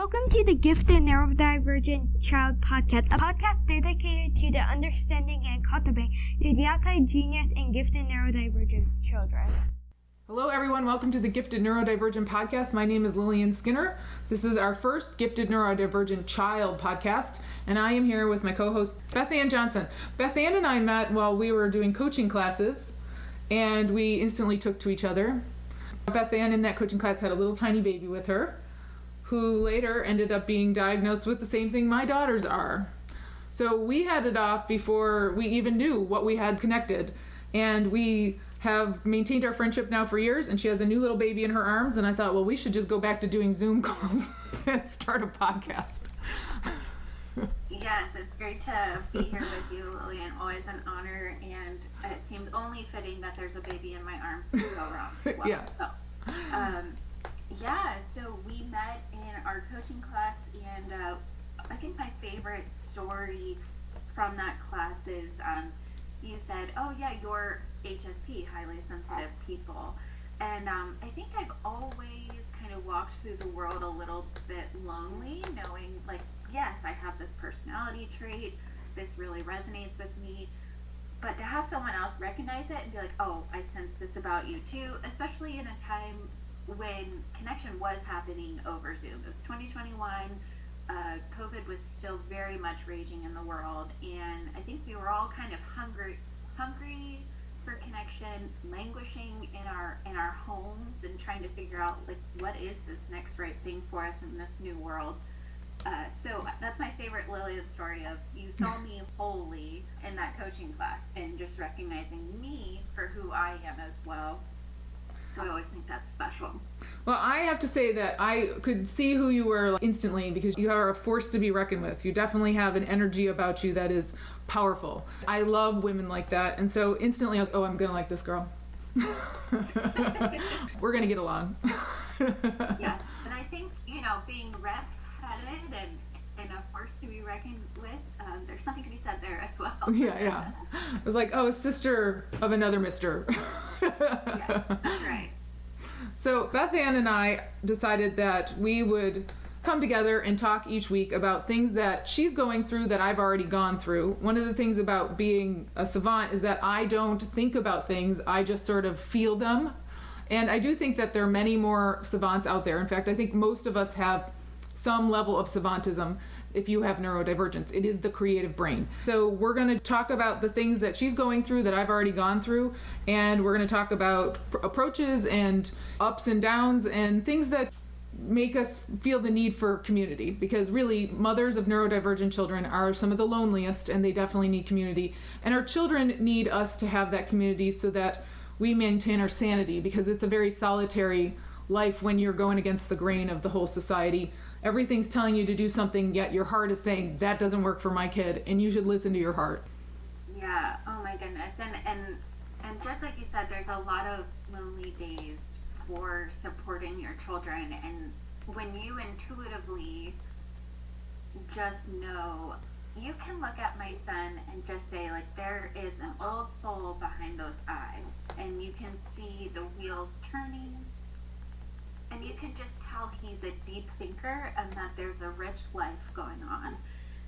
Welcome to the Gifted Neurodivergent Child Podcast, a podcast dedicated to the understanding and cultivating the outside genius and gifted neurodivergent children. Hello everyone, welcome to the Gifted Neurodivergent Podcast. My name is Lillian Skinner. This is our first Gifted Neurodivergent Child Podcast, and I am here with my co-host, Beth Ann Johnson. Beth Ann and I met while we were doing coaching classes, and we instantly took to each other. Beth Ann in that coaching class had a little tiny baby with her, who later ended up being diagnosed with the same thing my daughters are. So we had it off before we even knew what we had connected. And we have maintained our friendship now for years, and she has a new little baby in her arms, and I thought, well, we should just go back to doing Zoom calls and start a podcast. Yes, it's great to be here with you, Lillian. Always an honor, and it seems only fitting that there's a baby in my arms to go around as well. Yeah. So we met in our coaching class, and I think my favorite story from that class is you said, oh yeah, you're HSP, highly sensitive people. And I think I've always kind of walked through the world a little bit lonely, knowing like, yes, I have this personality trait, this really resonates with me, but to have someone else recognize it and be like, oh, I sense this about you too, especially in a time when connection was happening over Zoom. It was 2021, COVID was still very much raging in the world, and I think we were all kind of hungry for connection, languishing in our homes and trying to figure out like what is this next right thing for us in this new world. So that's my favorite Lillian story of you saw me wholly in that coaching class and just recognizing me for who I am as well. So I always think that's special. Well, I have to say that I could see who you were instantly because you are a force to be reckoned with. You definitely have an energy about you that is powerful. I love women like that. And so instantly I was, oh, I'm going to like this girl. We're going to get along. Yeah. And I think, being red-headed and a force to be reckoned with, there's something to be said there as well. Yeah. It was like, oh, sister of another mister. Yeah, that's right. So Beth Ann and I decided that we would come together and talk each week about things that she's going through that I've already gone through. One of the things about being a savant is that I don't think about things, I just sort of feel them. And I do think that there are many more savants out there. In fact, I think most of us have some level of savantism. If you have neurodivergence, it is the creative brain. So we're going to talk about the things that she's going through that I've already gone through, and we're going to talk about approaches and ups and downs and things that make us feel the need for community, because really mothers of neurodivergent children are some of the loneliest, and they definitely need community, and our children need us to have that community so that we maintain our sanity, because it's a very solitary life when you're going against the grain of the whole society. Everything's telling you to do something, yet your heart is saying, that doesn't work for my kid, and you should listen to your heart. Yeah, oh my goodness. And just like you said, there's a lot of lonely days for supporting your children, and when you intuitively just know, you can look at my son and just say, like, there is an old soul behind those eyes, and you can see the wheels turning. And you can just tell he's a deep thinker and that there's a rich life going on.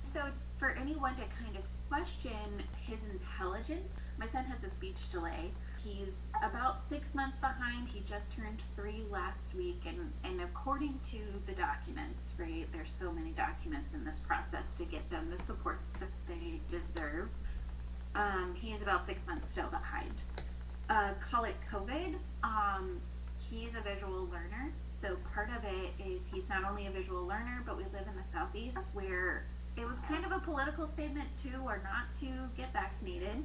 So for anyone to kind of question his intelligence, my son has a speech delay. He's about 6 months behind. He just turned 3 last week. And according to the documents, right, there's so many documents in this process to get them the support that they deserve. He is about 6 months still behind. Call it COVID. He's a visual learner, so part of it is he's not only a visual learner, but we live in the Southeast where it was kind of a political statement to or not to get vaccinated.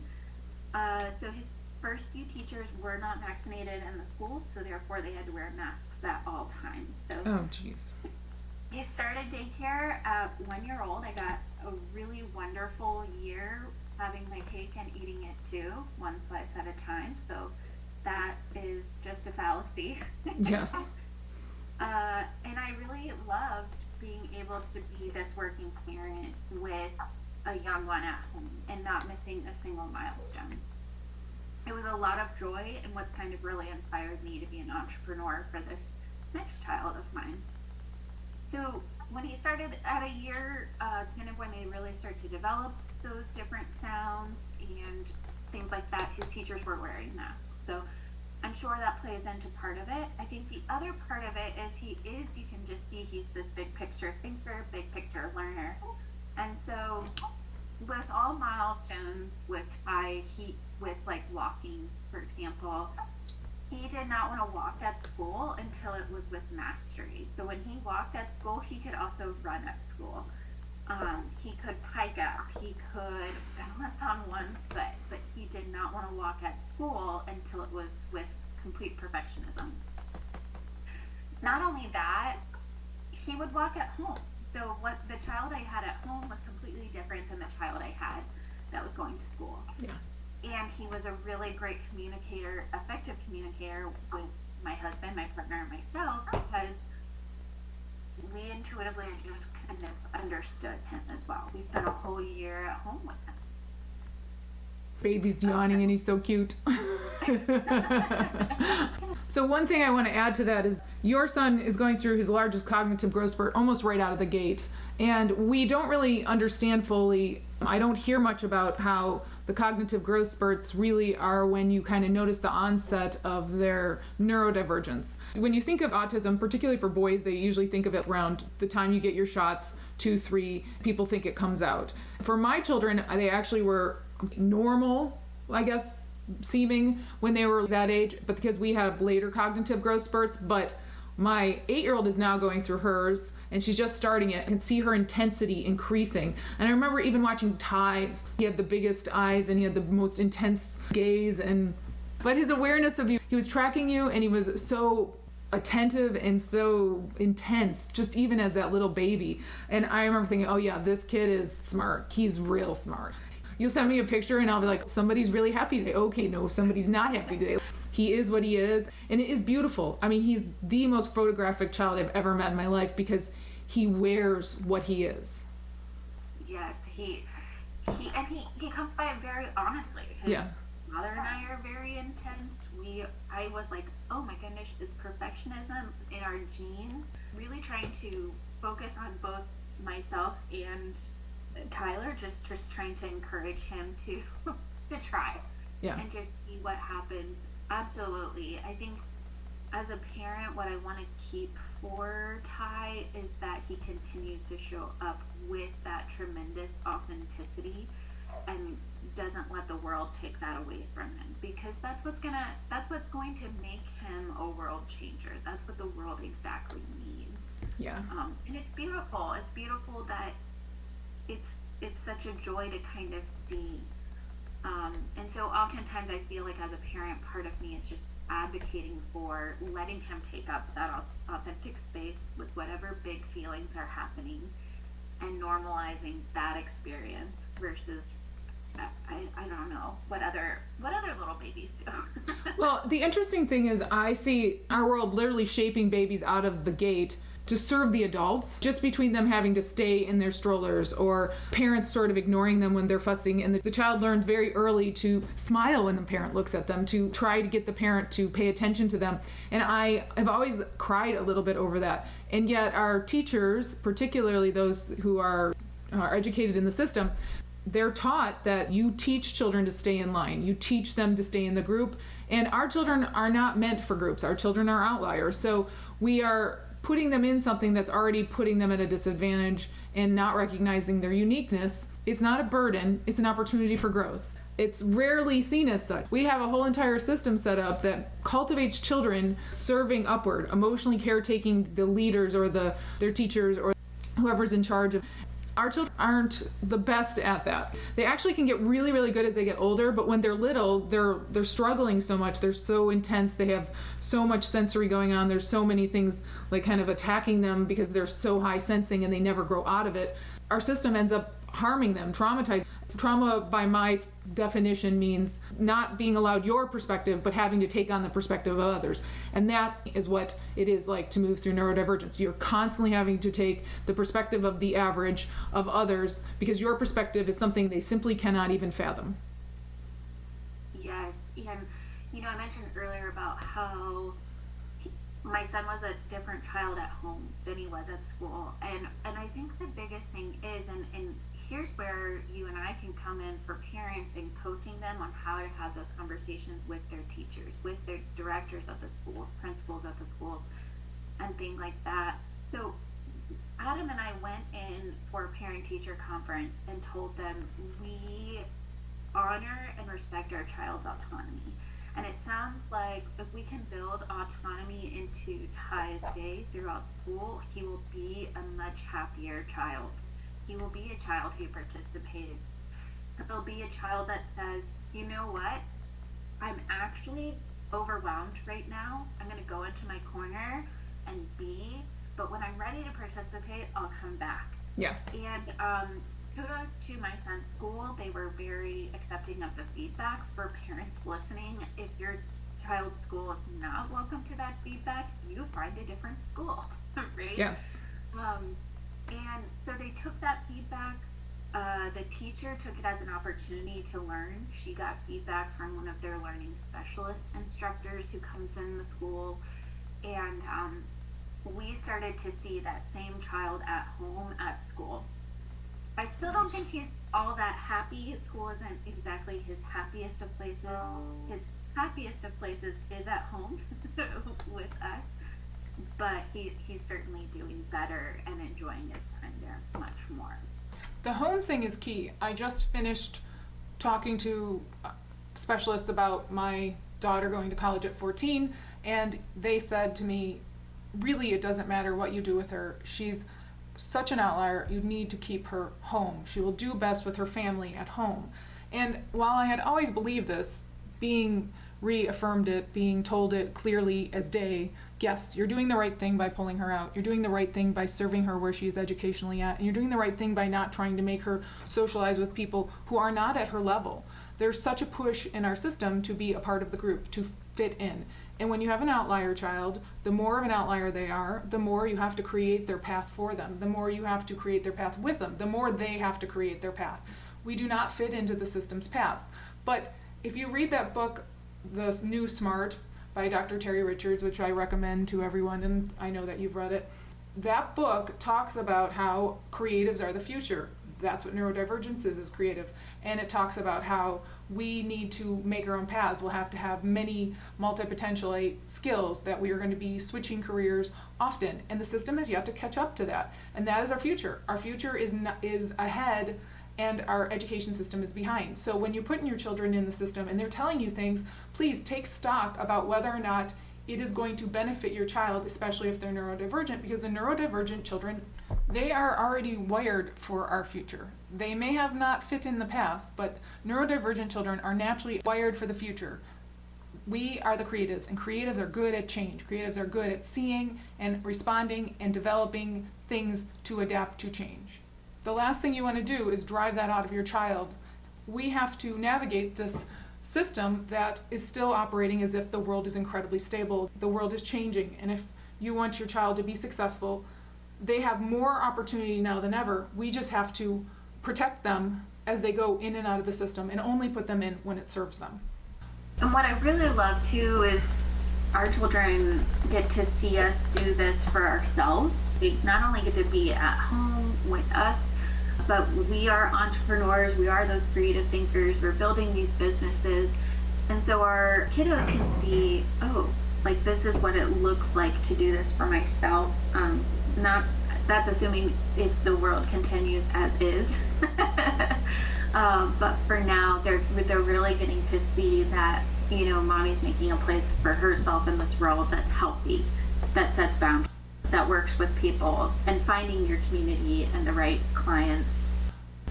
So his first few teachers were not vaccinated in the school, so therefore they had to wear masks at all times. So Oh, jeez. he started daycare at 1 year old. I got a really wonderful year having my cake and eating it too, one slice at a time. So that is just a fallacy. Yes. And I really loved being able to be this working parent with a young one at home and not missing a single milestone. It was a lot of joy, and what's kind of really inspired me to be an entrepreneur for this next child of mine. So when he started at a year, kind of when they really start to develop those different sounds and things like that, his teachers were wearing masks. So I'm sure that plays into part of it. I think the other part of it is you can just see he's this big picture thinker, big picture learner. And so with all milestones with Ty, with like walking, for example, he did not want to walk at school until it was with mastery. So when he walked at school, he could also run at school. He could hike up, he could balance on one foot, but he did not want to walk at school until it was with complete perfectionism. Not only that, he would walk at home. So what the child I had at home was completely different than the child I had that was going to school. Yeah. And he was a really great communicator, effective communicator with my husband, my partner, and myself, because we intuitively just kind of understood him as well. We spent a whole year at home with him. Baby's yawning and he's so cute. So one thing I want to add to that is your son is going through his largest cognitive growth spurt almost right out of the gate. And we don't really understand fully, I don't hear much about how the cognitive growth spurts really are when you kind of notice the onset of their neurodivergence. When you think of autism, particularly for boys, they usually think of it around the time you get your shots, 2, 3, people think it comes out. For my children, they actually were normal, I guess, seeming when they were that age, but because we have later cognitive growth spurts. But my 8-year-old is now going through hers, and she's just starting it. I can see her intensity increasing. And I remember even watching Ty. He had the biggest eyes and he had the most intense gaze, but his awareness of you, he was tracking you, and he was so attentive and so intense, just even as that little baby. And I remember thinking, oh yeah, this kid is smart. He's real smart. You'll send me a picture and I'll be like, somebody's really happy today. Okay, no, somebody's not happy today. He is what he is, and it is beautiful. I mean, he's the most photographic child I've ever met in my life because he wears what he is. Yes, he comes by it very honestly. His mother and I are very intense. I was like, oh my goodness, is perfectionism in our genes? Really trying to focus on both myself and Tyler, just trying to encourage him to try and just see what happens. Absolutely. I think as a parent, what I want to keep for Ty is that he continues to show up with that tremendous authenticity and doesn't let the world take that away from him, because that's what's going to make him a world changer. That's what the world exactly needs. Yeah. And it's beautiful. It's beautiful that it's such a joy to kind of see. And so oftentimes I feel like as a parent, part of me is just advocating for letting him take up that authentic space with whatever big feelings are happening and normalizing that experience versus I don't know what other little babies do. Well, the interesting thing is I see our world literally shaping babies out of the gate to serve the adults, just between them having to stay in their strollers or parents sort of ignoring them when they're fussing. And the child learned very early to smile when the parent looks at them, to try to get the parent to pay attention to them. And I have always cried a little bit over that. And yet our teachers, particularly those who are educated in the system, they're taught that you teach children to stay in line. You teach them to stay in the group. And our children are not meant for groups. Our children are outliers. So we are putting them in something that's already putting them at a disadvantage and not recognizing their uniqueness. It's not a burden, it's an opportunity for growth. It's rarely seen as such. We have a whole entire system set up that cultivates children serving upward, emotionally caretaking the leaders or their teachers or whoever's in charge of. Our children aren't the best at that. They actually can get really, really good as they get older, but when they're little, they're struggling so much. They're so intense. They have so much sensory going on. There's so many things like kind of attacking them because they're so high sensing and they never grow out of it. Our system ends up harming them, traumatizing. Trauma, by my definition, means not being allowed your perspective, but having to take on the perspective of others. And that is what it is like to move through neurodivergence. You're constantly having to take the perspective of the average of others because your perspective is something they simply cannot even fathom. Yes, and I mentioned earlier about how my son was a different child at home than he was at school. And I think the biggest thing is, and here's where you and I can come in for parents and coaching them on how to have those conversations with their teachers, with their directors of the schools, principals at the schools, and things like that. So Adam and I went in for a parent-teacher conference and told them we honor and respect our child's autonomy. And it sounds like if we can build autonomy into Ty's day throughout school, he will be a much happier child. He will be a child who participates. He'll be a child that says, you know what? I'm actually overwhelmed right now. I'm going to go into my corner and be, but when I'm ready to participate, I'll come back. Yes. And kudos to my son's school. They were very accepting of the feedback for parents listening. If your child's school is not welcome to that feedback, you find a different school, right? Yes. And so they took that feedback. The teacher took it as an opportunity to learn. She got feedback from one of their learning specialist instructors who comes in the school. And we started to see that same child at home, at school. I still don't think he's all that happy. His school isn't exactly his happiest of places. His happiest of places is at home with us. But he's certainly doing better and enjoying his time there much more. The home thing is key. I just finished talking to specialists about my daughter going to college at 14, and they said to me, really, it doesn't matter what you do with her. She's such an outlier. You need to keep her home. She will do best with her family at home. And while I had always believed this, being reaffirmed it, being told it clearly as day, yes, you're doing the right thing by pulling her out. You're doing the right thing by serving her where she is educationally at. And you're doing the right thing by not trying to make her socialize with people who are not at her level. There's such a push in our system to be a part of the group, to fit in. And when you have an outlier child, the more of an outlier they are, the more you have to create their path for them. The more you have to create their path with them, the more they have to create their path. We do not fit into the system's paths. But if you read that book, The New Smart, by Dr. Terry Richards, which I recommend to everyone, and I know that you've read it, that book talks about how creatives are the future. That's what neurodivergence is creative. And it talks about how we need to make our own paths. We'll have to have many multi-potentialite skills, that we are going to be switching careers often. And the system has yet to catch up to that. And that is our future. Our future is ahead, and our education system is behind. So when you're putting your children in the system and they're telling you things, please take stock about whether or not it is going to benefit your child, especially if they're neurodivergent, because the neurodivergent children, they are already wired for our future. They may have not fit in the past, but neurodivergent children are naturally wired for the future. We are the creatives, and creatives are good at change. Creatives are good at seeing and responding and developing things to adapt to change. The last thing you want to do is drive that out of your child. We have to navigate this system that is still operating as if the world is incredibly stable. The world is changing, and if you want your child to be successful, they have more opportunity now than ever. We just have to protect them as they go in and out of the system, and only put them in when it serves them. And what I really love too is our children get to see us do this for ourselves. They not only get to be at home with us, but we are entrepreneurs, we are those creative thinkers, we're building these businesses. And so our kiddos can see, oh, like this is what it looks like to do this for myself. That's assuming if the world continues as is. But for now, they're really getting to see that, you know, mommy's making a place for herself in this world that's healthy, that sets boundaries, that works with people, and finding your community and the right clients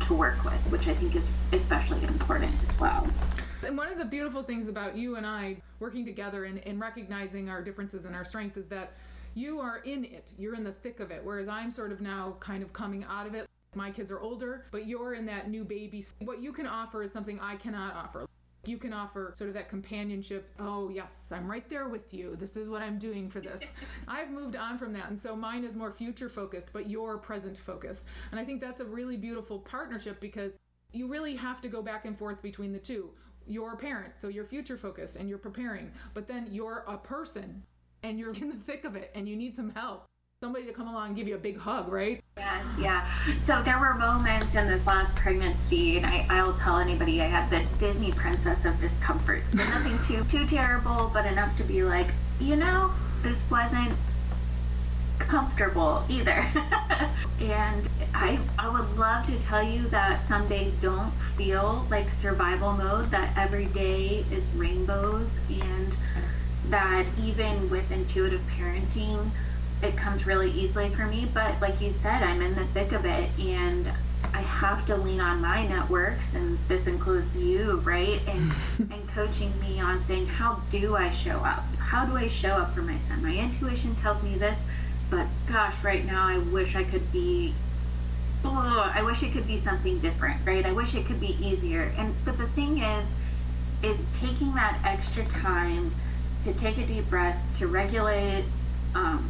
to work with, which I think is especially important as well. And one of the beautiful things about you and I working together and recognizing our differences and our strength is that you are in it. You're in the thick of it, whereas I'm sort of now kind of coming out of it. My kids are older, but you're in that new baby. What you can offer is something I cannot offer. You can offer sort of that companionship. Oh yes, I'm right there with you. This is what I'm doing for this. I've moved on from that, and so mine is more future focused, but you're present focused. And I think that's a really beautiful partnership, because you really have to go back and forth between the two. You're a parent, so you're future focused and you're preparing, but then you're a person and you're in the thick of it and you need some help. Somebody to come along and give you a big hug, right? Yeah. So there were moments in this last pregnancy, and I'll tell anybody, I had the Disney princess of discomfort. So nothing too terrible, but enough to be like, this wasn't comfortable either. And I would love to tell you that some days don't feel like survival mode, that every day is rainbows, and that even with intuitive parenting, it comes really easily for me. But like you said, I'm in the thick of it, and I have to lean on my networks, and this includes you, right? And coaching me on saying, how do I show up? How do I show up for my son? My intuition tells me this, but gosh, right now I wish I could be something different, right? I wish it could be easier. But the thing is taking that extra time to take a deep breath, to regulate,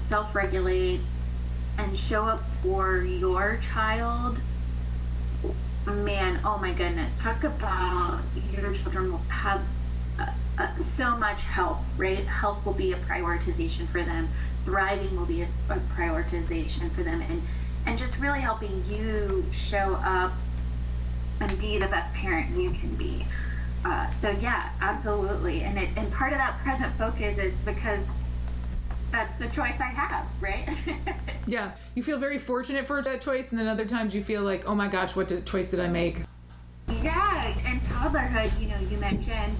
self-regulate, and show up for your child. Man, oh my goodness, talk about your children will have so much help, right? Health will be a prioritization for them. Thriving will be a prioritization for them, and just really helping you show up and be the best parent you can be. So yeah, absolutely. And part of that present focus is because that's the choice I have, right? Yes. You feel very fortunate for that choice, and then other times you feel like, oh my gosh, what choice did I make? Yeah, and toddlerhood, you mentioned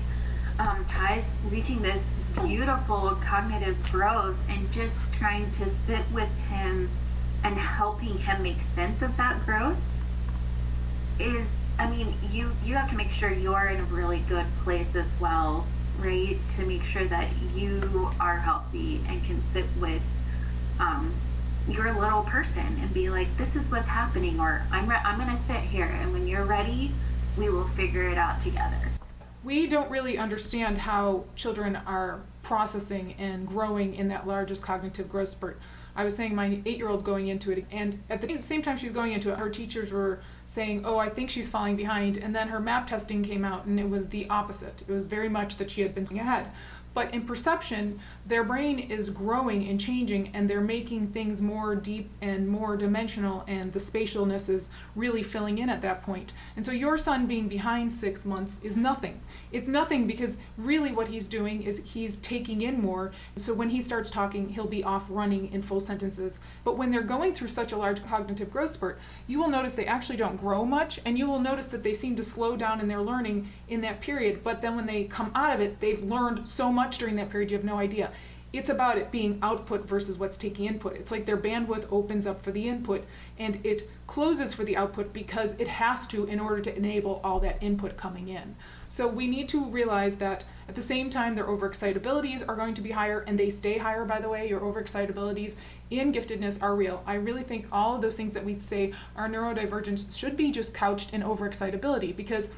Ty's reaching this beautiful cognitive growth, and just trying to sit with him and helping him make sense of that growth is, you have to make sure you're in a really good place as well, right? To make sure that you are healthy and can sit with your little person and be like, this is what's happening, or I'm going to sit here, and when you're ready, we will figure it out together. We don't really understand how children are processing and growing in that largest cognitive growth spurt. I was saying my 8-year-old's going into it, and at the same time she's going into it, her teachers were saying, oh, I think she's falling behind, and then her MAP testing came out, and it was the opposite. It was very much that she had been ahead. But in perception, their brain is growing and changing, and they're making things more deep and more dimensional, and the spatialness is really filling in at that point. And so your son being behind 6 months is nothing. It's nothing, because really what he's doing is he's taking in more. So when he starts talking, he'll be off running in full sentences. But when they're going through such a large cognitive growth spurt, you will notice they actually don't grow much, and you will notice that they seem to slow down in their learning in that period. But then when they come out of it, they've learned so much during that period, you have no idea. It's about it being output versus what's taking input. It's like their bandwidth opens up for the input, and it closes for the output because it has to, in order to enable all that input coming in. So we need to realize that at the same time their overexcitabilities are going to be higher, and they stay higher, by the way. Your overexcitabilities in giftedness are real. I really think all of those things that we say are neurodivergence should be just couched in overexcitability, because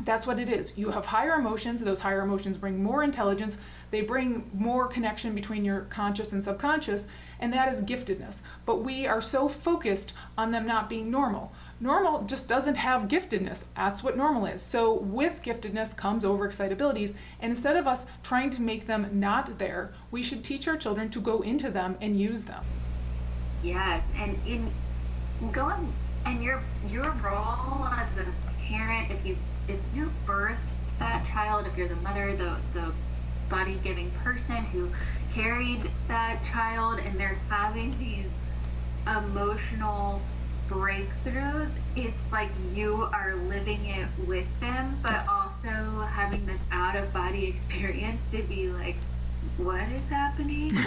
that's what it is. You have higher emotions. Those higher emotions bring more intelligence. They bring more connection between your conscious and subconscious, and that is giftedness. But we are so focused on them not being normal. Normal just doesn't have giftedness. That's what normal is. So with giftedness comes overexcitabilities, and instead of us trying to make them not there, we should teach our children to go into them and use them. Yes, and in going, and your role as a parent, if you birthed that child, if you're the mother, the body-giving person who carried that child, and they're having these emotional breakthroughs, it's like you are living it with them, but also having this out-of-body experience to be like, what is happening?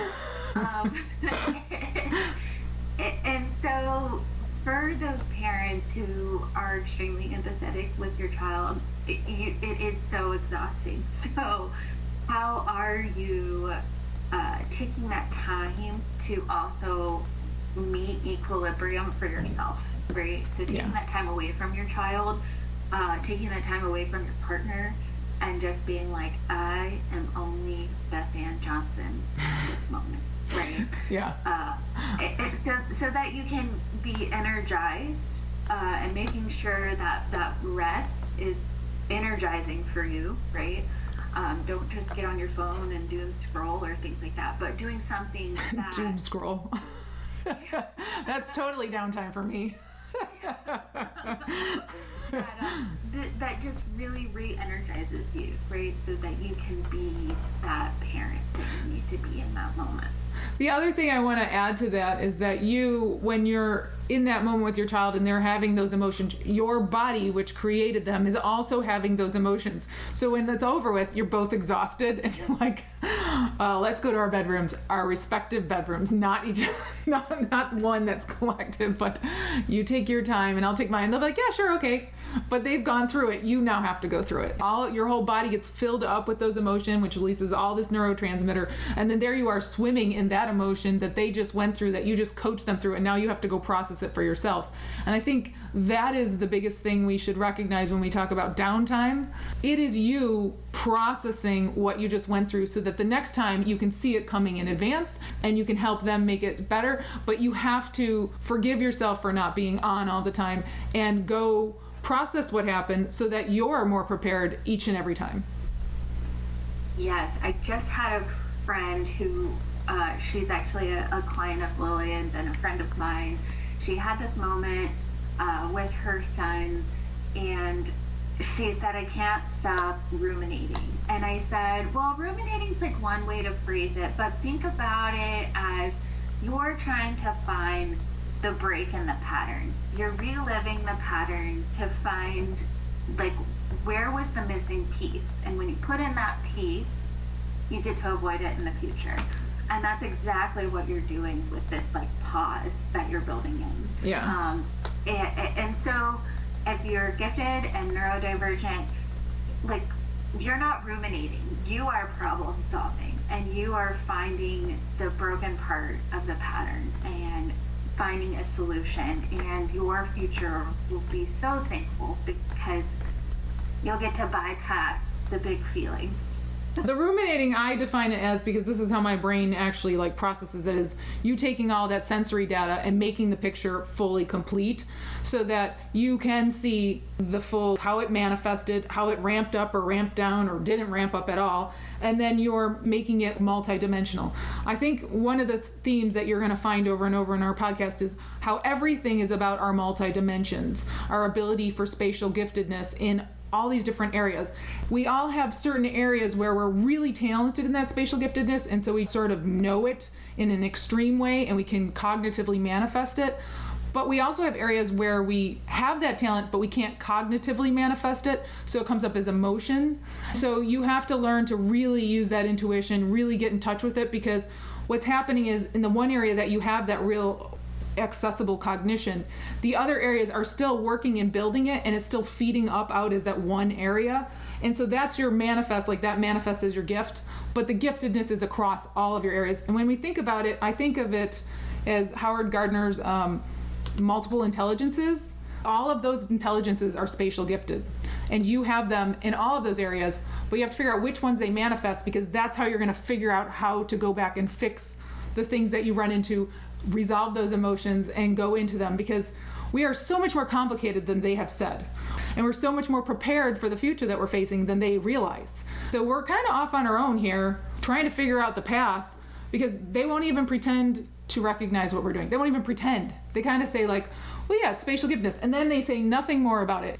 And so for those parents who are extremely empathetic with your child, it is so exhausting. So how are you taking that time to also meet equilibrium for yourself, right? So taking that time away from your child, taking that time away from your partner, and just being like, I am only Beth Ann Johnson in this moment. Right. Yeah. So that you can be energized, and making sure that that rest is energizing for you, right? Don't just get on your phone and doom scroll or things like that, but doing something that... Doom scroll. That's totally downtime for me. that just really re-energizes you, right? So that you can be that parent that you need to be in that moment. The other thing I want to add to that is that you, when you're in that moment with your child and they're having those emotions, your body, which created them, is also having those emotions. So when it's over with, you're both exhausted and you're like, let's go to our bedrooms, our respective bedrooms, not each, not one that's collective, but you take your time and I'll take mine. And they'll be like, yeah, sure, okay. But they've gone through it. You now have to go through it. Your whole body gets filled up with those emotions, which releases all this neurotransmitter. And then there you are swimming in that emotion that they just went through, that you just coached them through, and now you have to go process it for yourself. And I think that is the biggest thing we should recognize when we talk about downtime. It is you processing what you just went through so that the next time you can see it coming in advance and you can help them make it better. But you have to forgive yourself for not being on all the time and go process what happened so that you're more prepared each and every time. Yes, I just had a friend who, she's actually a client of Lillian's and a friend of mine. She had this moment with her son, and she said, I can't stop ruminating. And I said, well, ruminating's like one way to phrase it, but think about it as you're trying to find the break in the pattern. You're reliving the pattern to find, like, where was the missing piece? And when you put in that piece, you get to avoid it in the future. And that's exactly what you're doing with this, like, pause that you're building in. Yeah. And so if you're gifted and neurodivergent, like, you're not ruminating. You are problem solving, and you are finding the broken part of the pattern and finding a solution, and your future will be so thankful because you'll get to bypass the big feelings. The ruminating, I define it as, because this is how my brain actually like processes it, is you taking all that sensory data and making the picture fully complete so that you can see the full, how it manifested, how it ramped up or ramped down or didn't ramp up at all, and then you're making it multidimensional. I think one of the themes that you're going to find over and over in our podcast is how everything is about our multidimensions, our ability for spatial giftedness in all these different areas. We all have certain areas where we're really talented in that spatial giftedness, and so we sort of know it in an extreme way and we can cognitively manifest it. But we also have areas where we have that talent, but we can't cognitively manifest it, so it comes up as emotion. So you have to learn to really use that intuition, really get in touch with it, because what's happening is in the one area that you have that real accessible cognition, the other areas are still working and building it, and it's still feeding up out as that one area. And so that's your manifest, like that manifests as your gift, but the giftedness is across all of your areas. And when we think about it, I think of it as Howard Gardner's multiple intelligences. All of those intelligences are spatial gifted, and you have them in all of those areas, but you have to figure out which ones they manifest, because that's how you're going to figure out how to go back and fix the things that you run into, resolve those emotions and go into them, because we are so much more complicated than they have said, and we're so much more prepared for the future that we're facing than they realize. So we're kind of off on our own here trying to figure out the path, because they won't even pretend to recognize what we're doing. They won't even pretend. They kind of say like, well, yeah, it's spatial giftedness, and then they say nothing more about it.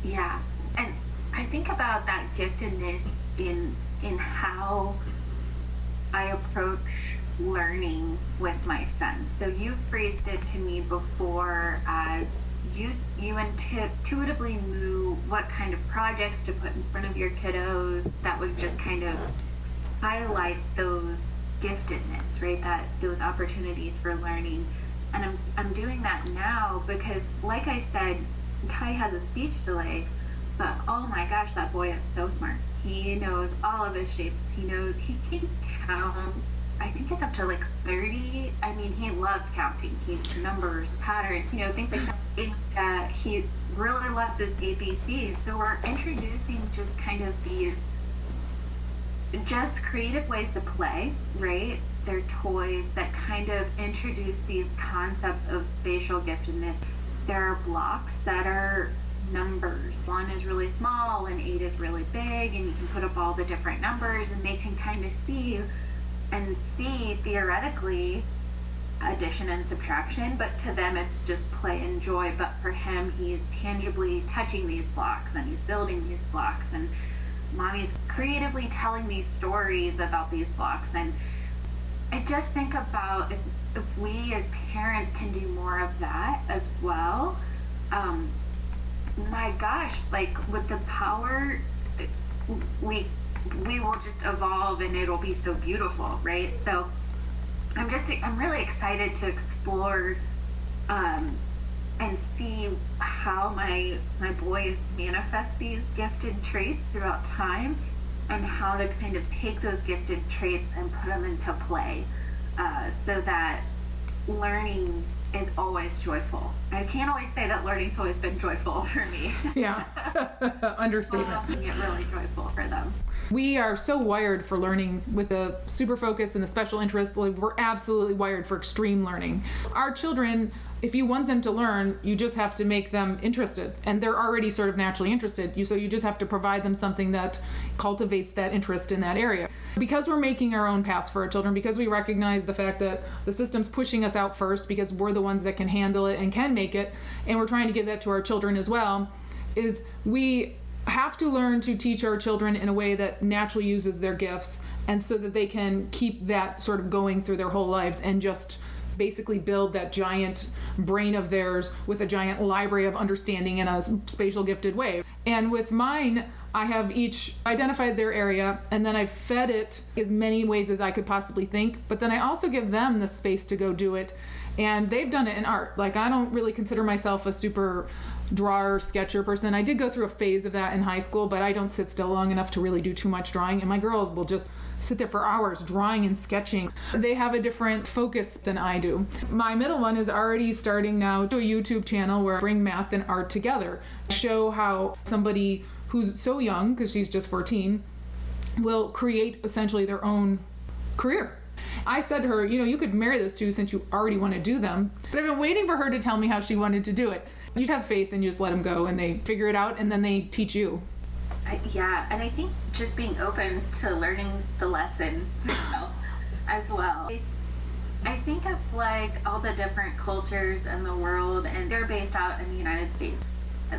Yeah, and I think about that giftedness in how I approach learning with my son. So you phrased it to me before as you intuitively knew what kind of projects to put in front of your kiddos that would just kind of highlight those giftedness, right? That those opportunities for learning. And I'm doing that now because, like I said, Ty has a speech delay, but oh my gosh, that boy is so smart. He knows all of his shapes. He can count. I think it's up to like 30. I mean, he loves counting. Numbers, patterns, things like that. He really loves his ABCs. So we're introducing just kind of these just creative ways to play, right? They're toys that kind of introduce these concepts of spatial giftedness. There are blocks that are numbers. 1 is really small and 8 is really big, and you can put up all the different numbers and they can kind of see theoretically addition and subtraction, but to them it's just play and joy. But for him, he's tangibly touching these blocks and he's building these blocks, and mommy's creatively telling these stories about these blocks. And I just think about if we as parents can do more of that as well, my gosh, like with the power, we will just evolve and it'll be so beautiful, right? So I'm really excited to explore and see how my boys manifest these gifted traits throughout time, and how to kind of take those gifted traits and put them into play, so that learning is always joyful. I can't always say that learning's always been joyful for me. Yeah, understatement. Making it really joyful for them. We are so wired for learning with the super focus and the special interest. Like, we're absolutely wired for extreme learning. Our children, if you want them to learn, you just have to make them interested, and they're already sort of naturally interested. So you just have to provide them something that cultivates that interest in that area. Because we're making our own paths for our children, because we recognize the fact that the system's pushing us out first, because we're the ones that can handle it and can make it, and we're trying to give that to our children as well, is we have to learn to teach our children in a way that naturally uses their gifts, and so that they can keep that sort of going through their whole lives and just basically build that giant brain of theirs with a giant library of understanding in a spatial gifted way. And with mine, I have each identified their area, and then I've fed it as many ways as I could possibly think, but then I also give them the space to go do it. And they've done it in art. Like, I don't really consider myself a super drawer, sketcher person. I did go through a phase of that in high school, but I don't sit still long enough to really do too much drawing. And my girls will just sit there for hours drawing and sketching. They have a different focus than I do. My middle one is already starting now to a YouTube channel where I bring math and art together, show how somebody who's so young, because she's just 14, will create essentially their own career. I said to her, you could marry those two since you already want to do them. But I've been waiting for her to tell me how she wanted to do it. You'd have faith and you just let them go and they figure it out, and then they teach you. Yeah, and I think just being open to learning the lesson as well. I think of like all the different cultures in the world, and they're based out in the United States.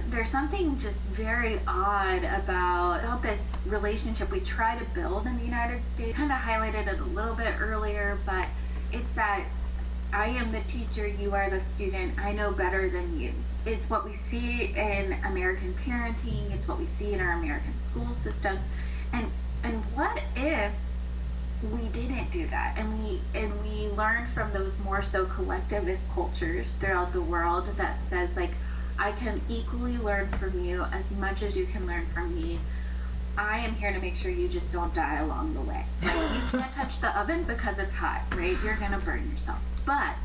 There's something just very odd about this relationship we try to build in the United States. Kind of highlighted it a little bit earlier, but it's that I am the teacher, you are the student, I know better than you. It's what we see in American parenting, it's what we see in our American school systems. And what if we didn't do that, and we learn from those more so collectivist cultures throughout the world that says, like, I can equally learn from you as much as you can learn from me. I am here to make sure you just don't die along the way. Like, you can't touch the oven because it's hot, right? You're gonna burn yourself. But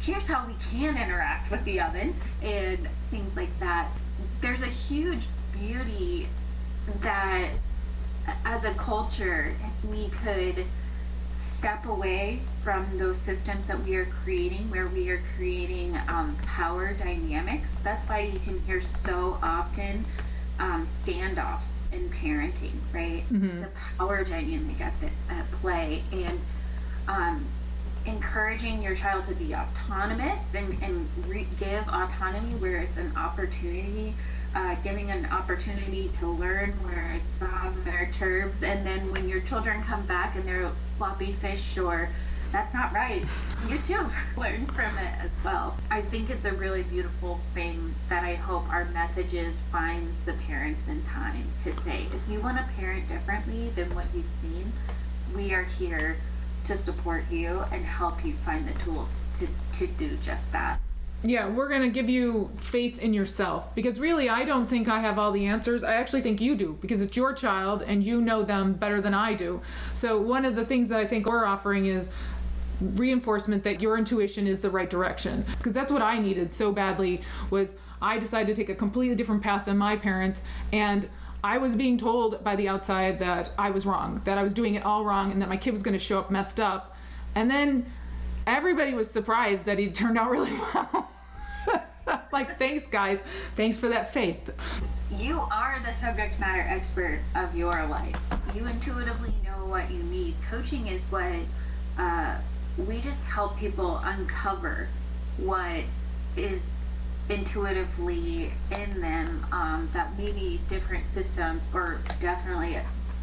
here's how we can interact with the oven and things like that. There's a huge beauty that as a culture, if we could step away from those systems that we are creating, where we are creating power dynamics. That's why you can hear so often standoffs in parenting, right? Mm-hmm. It's a power dynamic at play, and encouraging your child to be autonomous and give autonomy where it's an opportunity, giving an opportunity to learn where it's on their terms. And then when your children come back and they're floppy fish, or that's not right, you too learn from it as well. I think it's a really beautiful thing that I hope our messages finds the parents in time to say, if you want to parent differently than what you've seen, we are here to support you and help you find the tools to do just that. Yeah, we're going to give you faith in yourself, because really I don't think I have all the answers. I actually think you do, because it's your child and you know them better than I do. So one of the things that I think we're offering is reinforcement that your intuition is the right direction, because that's what I needed so badly. Was I decided to take a completely different path than my parents, and I was being told by the outside that I was wrong, that I was doing it all wrong, and that my kid was going to show up messed up. And then everybody was surprised that he turned out really well. like, thanks, guys. Thanks for that faith. You are the subject matter expert of your life. You intuitively know what you need. Coaching is what we just help people uncover what is intuitively in them that maybe different systems, or definitely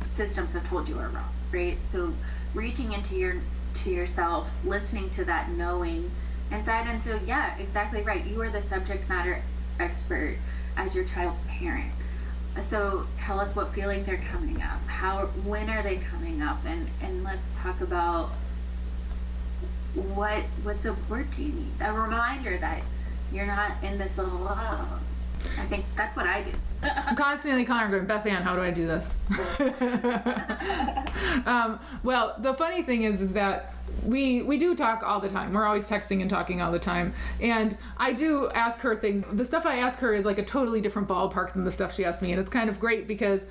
systems, have told you are wrong, right? So reaching into yourself, listening to that knowing inside. And so, yeah, exactly right. You are the subject matter expert as your child's parent. So tell us what feelings are coming up. When are they coming up? And let's talk about what support do you need? A reminder that you're not in this alone. I think that's what I do. I'm constantly calling her going, Beth Ann, how do I do this? Well, the funny thing is that we do talk all the time. We're always texting and talking all the time. And I do ask her things. The stuff I ask her is like a totally different ballpark than the stuff she asks me. And it's kind of great because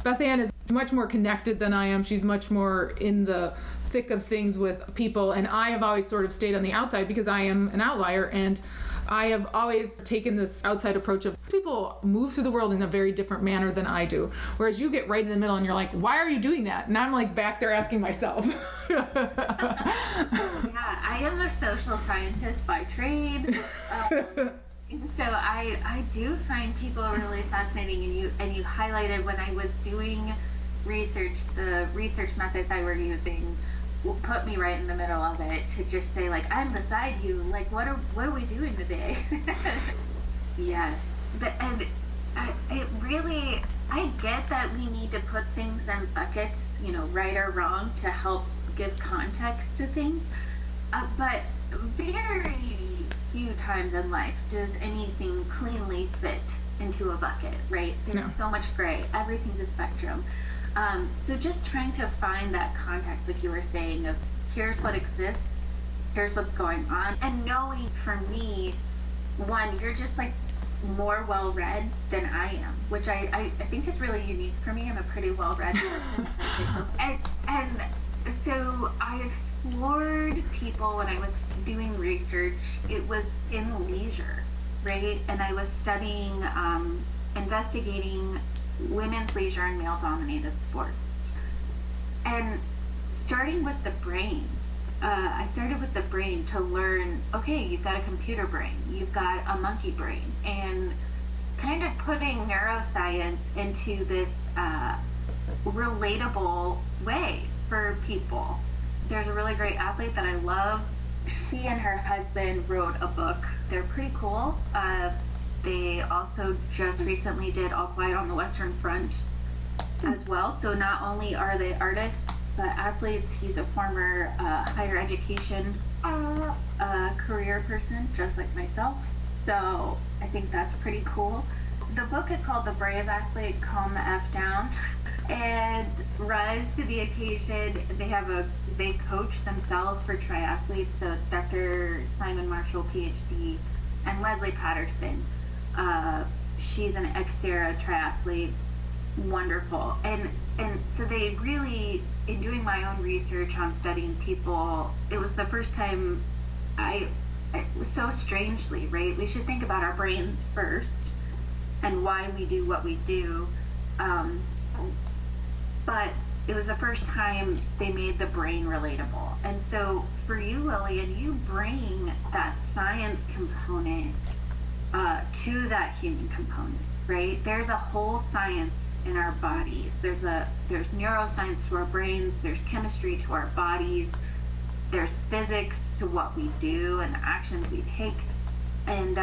Beth Ann is much more connected than I am. She's much more in the thick of things with people. And I have always sort of stayed on the outside because I am an outlier. And I have always taken this outside approach of people move through the world in a very different manner than I do. Whereas you get right in the middle and you're like, why are you doing that? And I'm like back there asking myself. Yeah, I am a social scientist by trade. So I do find people really fascinating, and you highlighted when I was doing research, the research methods I were using put me right in the middle of it to just say, like, I'm beside you, like, what are we doing today? Yes. I get that we need to put things in buckets, right or wrong, to help give context to things, but very few times in life does anything cleanly fit into a bucket, right? There's so much gray. Everything's a spectrum. So just trying to find that context, like you were saying, of here's what exists, here's what's going on, and knowing, for me, one, you're just like more well-read than I am, which I think is really unique for me. I'm a pretty well-read person. And so I explored people when I was doing research. It was in leisure, right? And I was studying, investigating women's leisure and male-dominated sports. And starting with the brain, I started with the brain to learn, okay, you've got a computer brain, you've got a monkey brain, and kind of putting neuroscience into this relatable way for people. There's a really great athlete that I love. She and her husband wrote a book. They're pretty cool. They also just recently did All Quiet on the Western Front as well. So not only are they artists, but athletes. He's a former higher education career person, just like myself. So I think that's pretty cool. The book is called The Brave Athlete, Calm the F Down, and rise to the occasion. They coach themselves for triathletes. So it's Dr. Simon Marshall, PhD, and Leslie Patterson. She's an Xterra triathlete, wonderful. And so they really, in doing my own research on studying people, it was the first time I was so strangely, right? We should think about our brains first and why we do what we do. But it was the first time they made the brain relatable. And so for you, Lillian, you bring that science component to that human component, right? There's a whole science in our bodies. There's neuroscience to our brains, there's chemistry to our bodies, there's physics to what we do and the actions we take. And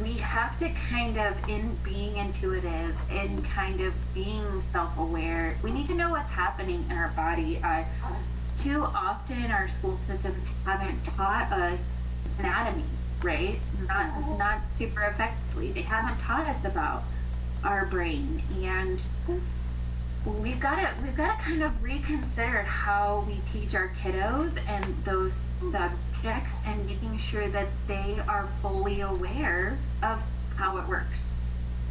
we have to kind of, in being intuitive, in kind of being self-aware, we need to know what's happening in our body. Too often our school systems haven't taught us anatomy, right? Not super effectively. They haven't taught us about our brain, and we've got to kind of reconsider how we teach our kiddos and those subjects, and making sure that they are fully aware of how it works.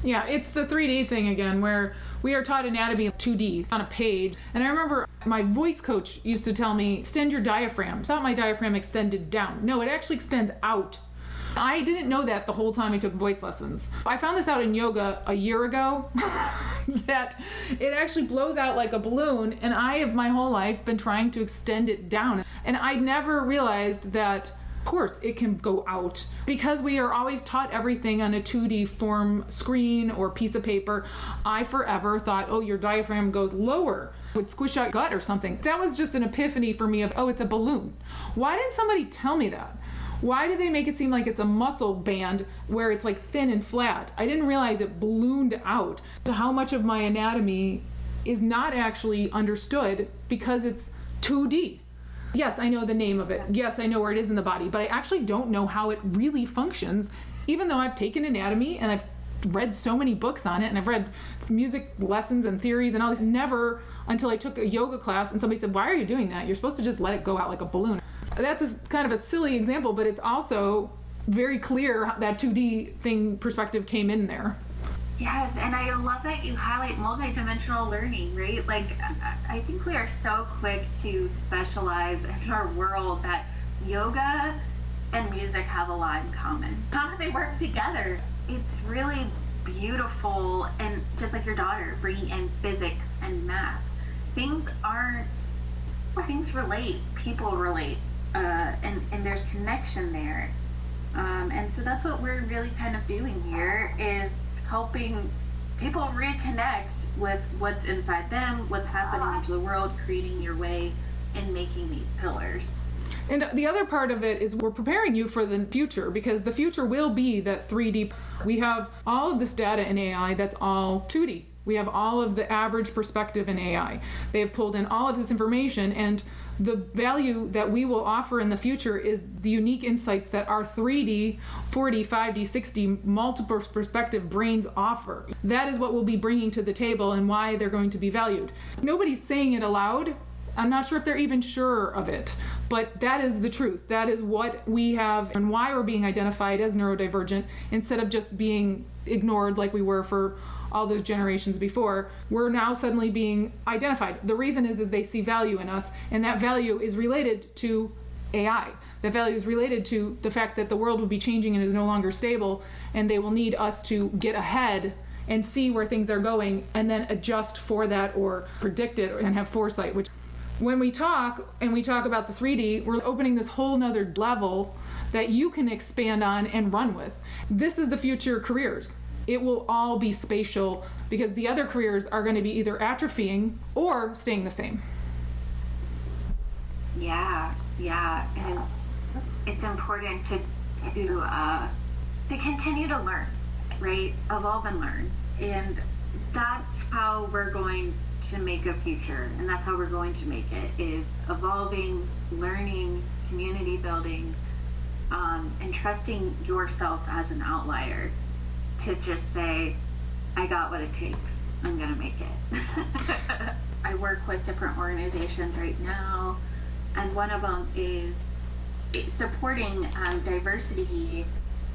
Yeah, it's the 3D thing again, where we are taught anatomy 2D on a page. And I remember my voice coach used to tell me, extend your diaphragm. I thought my diaphragm extended down. No, it actually extends out. I didn't know that the whole time I took voice lessons. I found this out in yoga a year ago, that it actually blows out like a balloon, and I have my whole life been trying to extend it down. And I never realized that, of course, it can go out. Because we are always taught everything on a 2D form screen or piece of paper, I forever thought, oh, your diaphragm goes lower, would squish out gut or something. That was just an epiphany for me of, oh, it's a balloon. Why didn't somebody tell me that? Why do they make it seem like it's a muscle band where it's like thin and flat? I didn't realize it ballooned out. So how much of my anatomy is not actually understood because it's 2D. Yes, I know the name of it. Yes, I know where it is in the body, but I actually don't know how it really functions, even though I've taken anatomy and I've read so many books on it, and I've read music lessons and theories and all this. Never until I took a yoga class and somebody said, why are you doing that? You're supposed to just let it go out like a balloon. That's kind of a silly example, but it's also very clear that 2D thing perspective came in there. Yes, and I love that you highlight multidimensional learning, right? Like, I think we are so quick to specialize in our world that yoga and music have a lot in common. How do they work together? It's really beautiful, and just like your daughter, bringing in physics and math. Things relate, people relate, and there's connection there. And so that's what we're really kind of doing here, is helping people reconnect with what's inside them, what's happening into the world, creating your way, and making these pillars. And the other part of it is we're preparing you for the future, because the future will be that 3D. We have all of this data in AI that's all 2D. We have all of the average perspective in AI. They have pulled in all of this information, and the value that we will offer in the future is the unique insights that our 3D, 4D, 5D, 6D, multiple perspective brains offer. That is what we'll be bringing to the table and why they're going to be valued. Nobody's saying it aloud. I'm not sure if they're even sure of it, but that is the truth. That is what we have and why we're being identified as neurodivergent instead of just being ignored like we were for all those generations before. We're now suddenly being identified. The reason is they see value in us, and that value is related to AI. That value is related to the fact that the world will be changing and is no longer stable, and they will need us to get ahead and see where things are going and then adjust for that or predict it and have foresight. Which, when we talk about the 3D, we're opening this whole nother level that you can expand on and run with. This is the future careers. It will all be spatial, because the other careers are going to be either atrophying or staying the same. Yeah, and it's important to continue to learn, right? Evolve and learn, and that's how we're going to make a future, and that's how we're going to make it, is evolving, learning, community building, and trusting yourself as an outlier to just say, I got what it takes, I'm gonna make it. I work with different organizations right now, and one of them is supporting diversity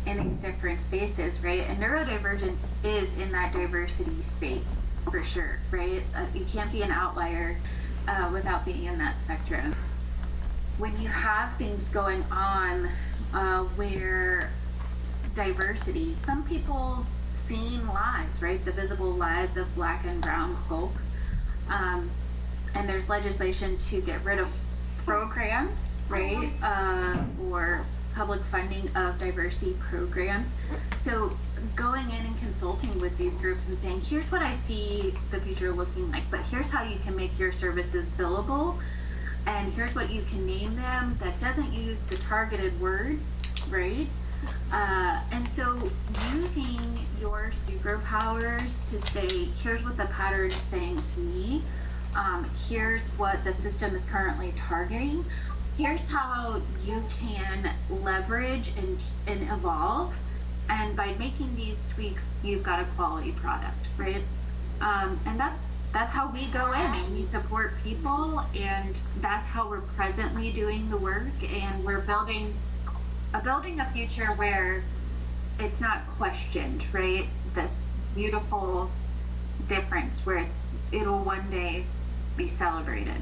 in these different spaces, right? And neurodivergence is in that diversity space, for sure, right? You can't be an outlier without being in that spectrum. When you have things going on where diversity, some people seen lives, right? The visible lives of Black and brown folk. And there's legislation to get rid of programs, right? Or public funding of diversity programs. So going in and consulting with these groups and saying, here's what I see the future looking like, but here's how you can make your services billable, and here's what you can name them that doesn't use the targeted words, right? And so using your superpowers to say, here's what the pattern is saying to me, here's what the system is currently targeting, here's how you can leverage and evolve, and by making these tweaks, you've got a quality product, right? And that's how we go in and we support people, and that's how we're presently doing the work, and we're building a future where it's not questioned, right? This beautiful difference where it'll one day be celebrated.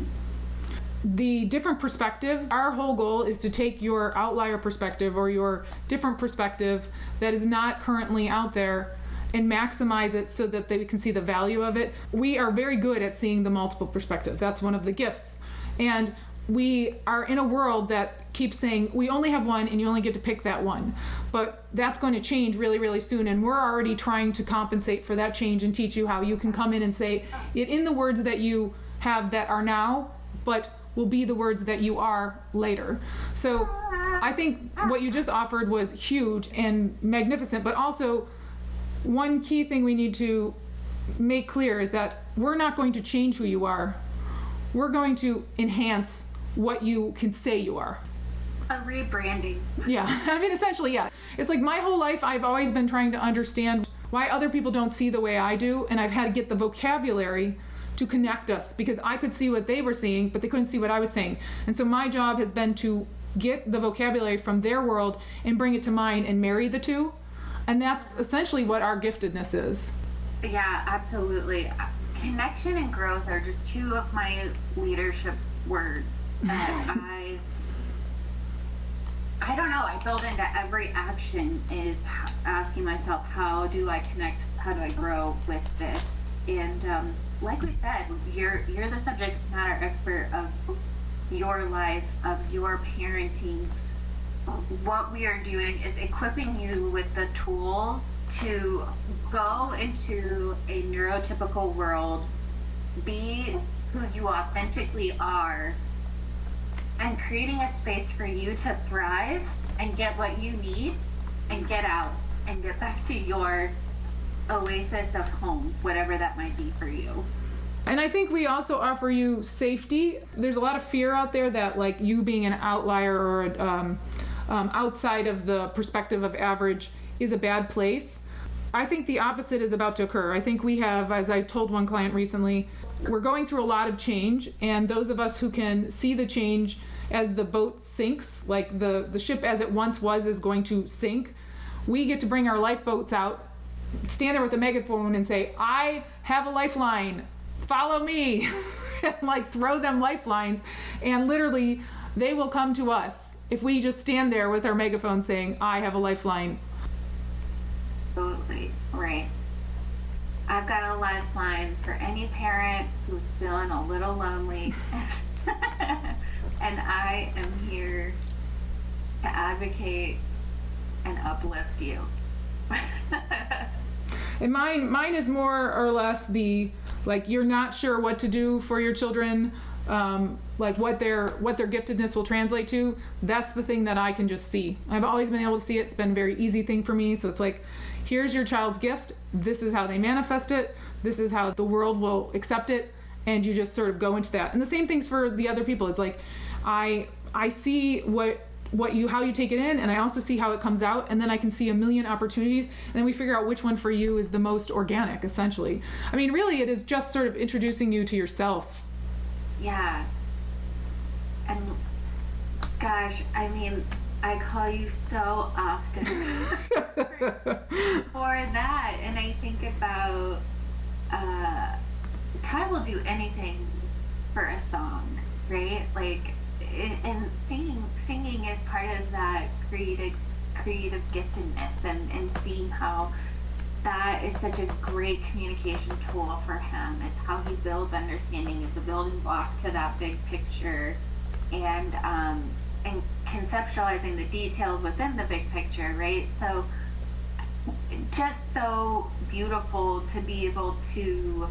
the different perspectives. Our whole goal is to take your outlier perspective or your different perspective that is not currently out there and maximize it so that they can see the value of it. We are very good at seeing the multiple perspectives. That's one of the gifts. And we are in a world that keeps saying we only have one and you only get to pick that one. But that's going to change really, really soon. And we're already trying to compensate for that change and teach you how you can come in and say it in the words that you have that are now, but will be the words that you are later. So I think what you just offered was huge and magnificent, but also one key thing we need to make clear is that we're not going to change who you are. We're going to enhance what you can say you are. A rebranding. Yeah, I mean, essentially, yeah. It's like my whole life, I've always been trying to understand why other people don't see the way I do, and I've had to get the vocabulary to connect us because I could see what they were seeing, but they couldn't see what I was saying. And so my job has been to get the vocabulary from their world and bring it to mine and marry the two. And that's essentially what our giftedness is. Yeah, absolutely. Connection and growth are just two of my leadership words that I don't know, I build into every action is asking myself, how do I connect, how do I grow with this? And like we said, you're the subject matter expert of your life, of your parenting. What we are doing is equipping you with the tools to go into a neurotypical world, be who you authentically are, and creating a space for you to thrive and get what you need and get out and get back to your oasis of home, whatever that might be for you. And I think we also offer you safety. There's a lot of fear out there that like you being an outlier or outside of the perspective of average is a bad place. I think the opposite is about to occur. I think we have, as I told one client recently, we're going through a lot of change, and those of us who can see the change as the boat sinks, like the ship as it once was is going to sink, we get to bring our lifeboats out, stand there with a megaphone and say, I have a lifeline, follow me, and like throw them lifelines, and literally they will come to us if we just stand there with our megaphone saying, I have a lifeline. Absolutely, right. I've got a lifeline for any parent who's feeling a little lonely. And I am here to advocate and uplift you. And mine is more or less the, like, you're not sure what to do for your children, like what their giftedness will translate to. That's the thing that I can just see. I've always been able to see it. It's been a very easy thing for me. So it's like, here's your child's gift. This is how they manifest it. This is how the world will accept it. And you just sort of go into that. And the same thing's for the other people. It's like, I see how you take it in, and I also see how it comes out, and then I can see a million opportunities, and then we figure out which one for you is the most organic, essentially. I mean, really, it is just sort of introducing you to yourself. Yeah. And gosh, I mean, I call you so often for that, and I think about Ty will do anything for a song, right? Like, and singing is part of that creative giftedness, and seeing how that is such a great communication tool for him. It's how he builds understanding. It's a building block to that big picture, and conceptualizing the details within the big picture, right? So just so beautiful to be able to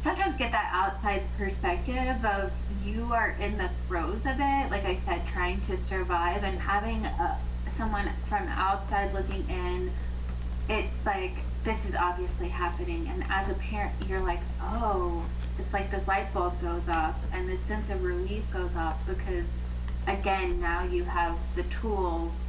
sometimes get that outside perspective of you are in the throes of it, like I said, trying to survive, and having someone from outside looking in, it's like, this is obviously happening, and as a parent you're like, oh, it's like this light bulb goes off and this sense of relief goes off, because again, now you have the tools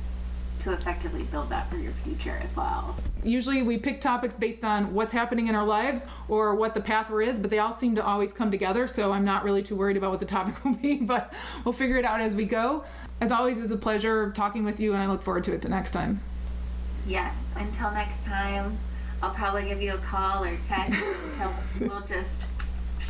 to effectively build that for your future as well. Usually we pick topics based on what's happening in our lives or what the path is, but they all seem to always come together, so I'm not really too worried about what the topic will be, but we'll figure it out as we go. As always, it's a pleasure talking with you, and I look forward to it the next time. Yes, until next time, I'll probably give you a call or text until we'll just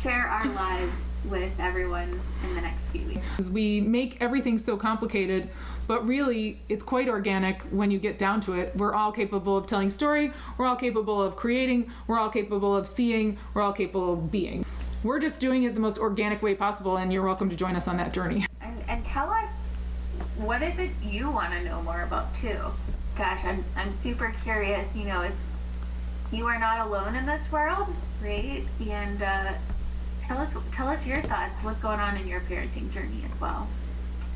share our lives with everyone in the next few weeks. We make everything so complicated, but really it's quite organic when you get down to it. We're all capable of telling story, we're all capable of creating, we're all capable of seeing, we're all capable of being. We're just doing it the most organic way possible, and you're welcome to join us on that journey. And tell us, what is it you want to know more about too? Gosh, I'm super curious. You know, you are not alone in this world, right? And tell us your thoughts. What's going on in your parenting journey as well?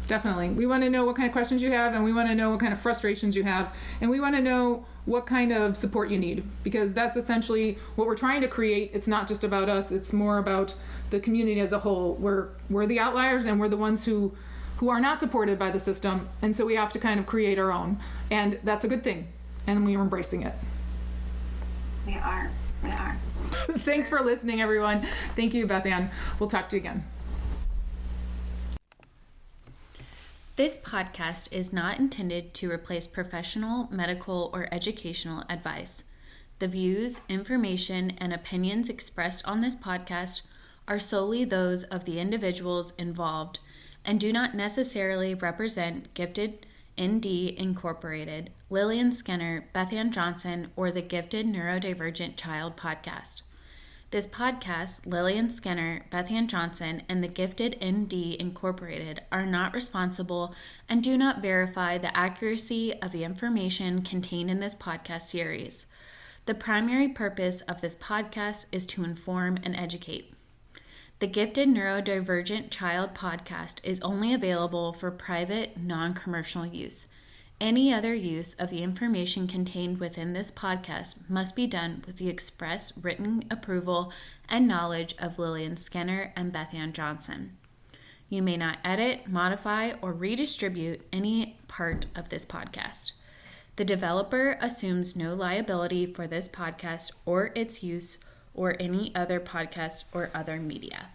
Definitely. We want to know what kind of questions you have, and we want to know what kind of frustrations you have, and we want to know what kind of support you need, because that's essentially what we're trying to create. It's not just about us, it's more about the community as a whole. We're the outliers, and we're the ones who are not supported by the system, and so we have to kind of create our own, and that's a good thing, and we are embracing it. We are. Thanks for listening, everyone. Thank you, Beth Ann. We'll talk to you again. This podcast is not intended to replace professional, medical, or educational advice. The views, information, and opinions expressed on this podcast are solely those of the individuals involved and do not necessarily represent Gifted ND Incorporated, Lillian Skinner, Beth Ann Johnson, or the Gifted Neurodivergent Child Podcast. This podcast, Lillian Skinner, Beth Ann Johnson, and the Gifted ND Incorporated are not responsible and do not verify the accuracy of the information contained in this podcast series. The primary purpose of this podcast is to inform and educate. The Gifted Neurodivergent Child Podcast is only available for private, non-commercial use. Any other use of the information contained within this podcast must be done with the express written approval and knowledge of Lillian Skinner and Beth Ann Johnson. You may not edit, modify, or redistribute any part of this podcast. The developer assumes no liability for this podcast or its use or any other podcast or other media.